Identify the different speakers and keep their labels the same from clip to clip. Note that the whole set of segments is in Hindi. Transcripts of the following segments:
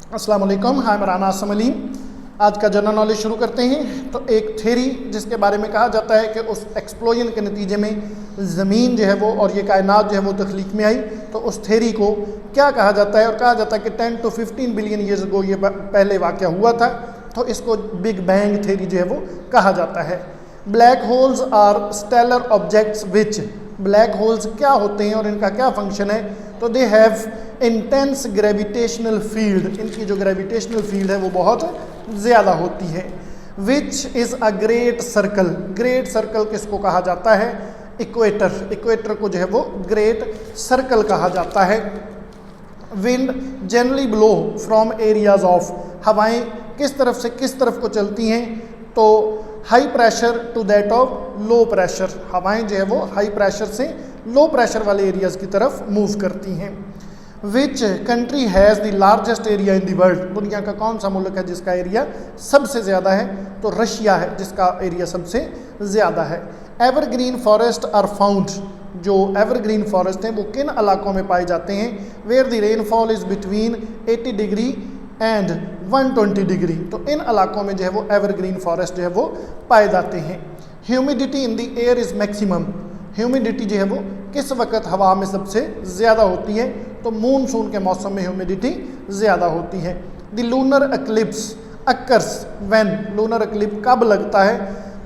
Speaker 1: अस्सलाम वालेकुम, हाय मराना असमली। आज का जनरल नॉलेज शुरू करते हैं। तो एक थ्योरी जिसके बारे में कहा जाता है कि उस एक्सप्लोजन के नतीजे में ज़मीन जो है वो और ये कायनात जो है वो तख्लीक में आई, तो उस थ्योरी को क्या कहा जाता है? और कहा जाता है कि 10 to 15 बिलियन ईयर्स अगो ये पहले वाक़या हुआ था, तो इसको बिग बैंग थ्योरी जो है वो कहा जाता है। Black holes are stellar objects which, black holes क्या होते हैं और इनका क्या फंक्शन है? तो they have intense gravitational field, इनकी जो ग्रेविटेशनल फील्ड है वो बहुत ज़्यादा होती है। Which is a great circle, great circle किसको कहा जाता है? इक्वेटर, इक्वेटर को जो है वो ग्रेट सर्कल कहा जाता है। Wind generally blow from areas of, हवाएं किस तरफ से किस तरफ को चलती हैं? तो high pressure to that of low pressure, हवाएं जो है वो हाई प्रेशर से लो प्रेशर वाले एरियाज़ की तरफ मूव करती हैं। Which country has the largest area in the world, दुनिया का कौन सा मुल्क है जिसका एरिया सबसे ज़्यादा है? तो रशिया है जिसका एरिया सबसे ज़्यादा है। एवरग्रीन फॉरेस्ट आर फाउंड, जो एवरग्रीन फॉरेस्ट हैं वो किन इलाकों में पाए जाते हैं? Where the rainfall is between 80 degree and 120 degree, तो इन इलाकों में जो है वो एवरग्रीन फॉरेस्ट जो है वो पाए जाते हैं। Humidity in the air is maximum, humidity जो है वो किस वक्त हवा में सबसे ज़्यादा होती है? तो मूनसून के मौसम में ह्यूमिडिटी ज़्यादा होती है। The lunar eclipse occurs when, lunar eclipse कब लगता है?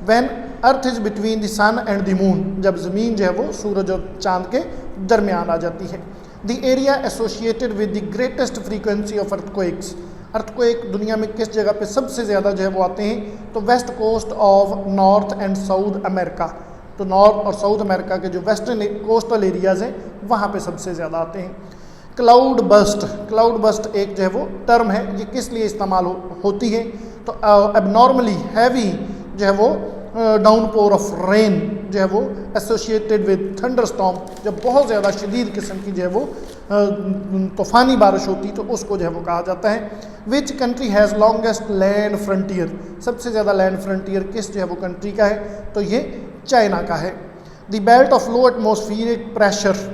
Speaker 1: When earth is between the sun and the moon, जब ज़मीन जो है वो सूरज और चांद के दरमियान आ जाती है। The area associated with the greatest frequency of earthquakes, earthquake दुनिया में किस जगह पे सबसे ज़्यादा जो है वो आते हैं? तो west coast of north and south America, तो नॉर्थ और साउथ अमेरिका के जो वेस्टर्न कोस्टल एरियाज़ हैं वहाँ पे सबसे ज़्यादा आते हैं। क्लाउड बस्ट, क्लाउड बस्ट एक जो है वो टर्म है, ये किस लिए इस्तेमाल होती है? तो एबनॉर्मली हैवी जो है वो डाउनपोर ऑफ रेन जो है वो एसोसिएटेड विद थंडर स्टॉर्म, जब बहुत ज़्यादा शदीद किस्म की जो है वो तूफ़ानी बारिश होती तो उसको जो है वो कहा जाता है। Which country has longest land frontier, सबसे ज़्यादा लैंड फ्रंटियर किस जो है वो कंट्री का है? तो ये चाइना का है। The belt of low atmospheric pressure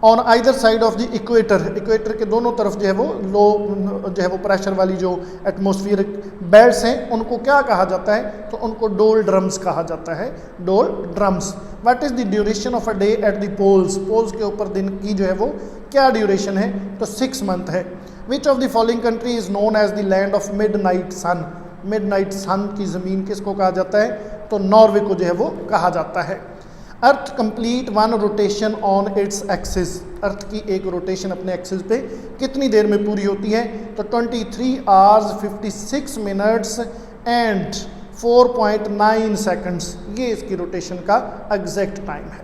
Speaker 1: on either side of the equator, equator के दोनों तरफ जो है वो लो जो है वो प्रेशर वाली जो एटमॉस्फेरिक बेल्ट्स हैं उनको क्या कहा जाता है? तो उनको डोल ड्रम्स कहा जाता है, doldrums. What is the duration of a day at the poles, poles के ऊपर दिन की जो है वो क्या ड्यूरेशन है? तो 6 मंथ है। Which of the following country is known as the land of midnight sun, midnight sun की ज़मीन किसको कहा जाता है? तो नॉर्वे को जो है वो कहा जाता है। Earth complete one rotation on its axis, earth की एक रोटेशन अपने एक्सिस पे कितनी देर में पूरी होती है? तो 23 आवर्स 56 मिनट्स एंड 4.9 सेकंड्स, ये इसकी रोटेशन का एग्जैक्ट टाइम है।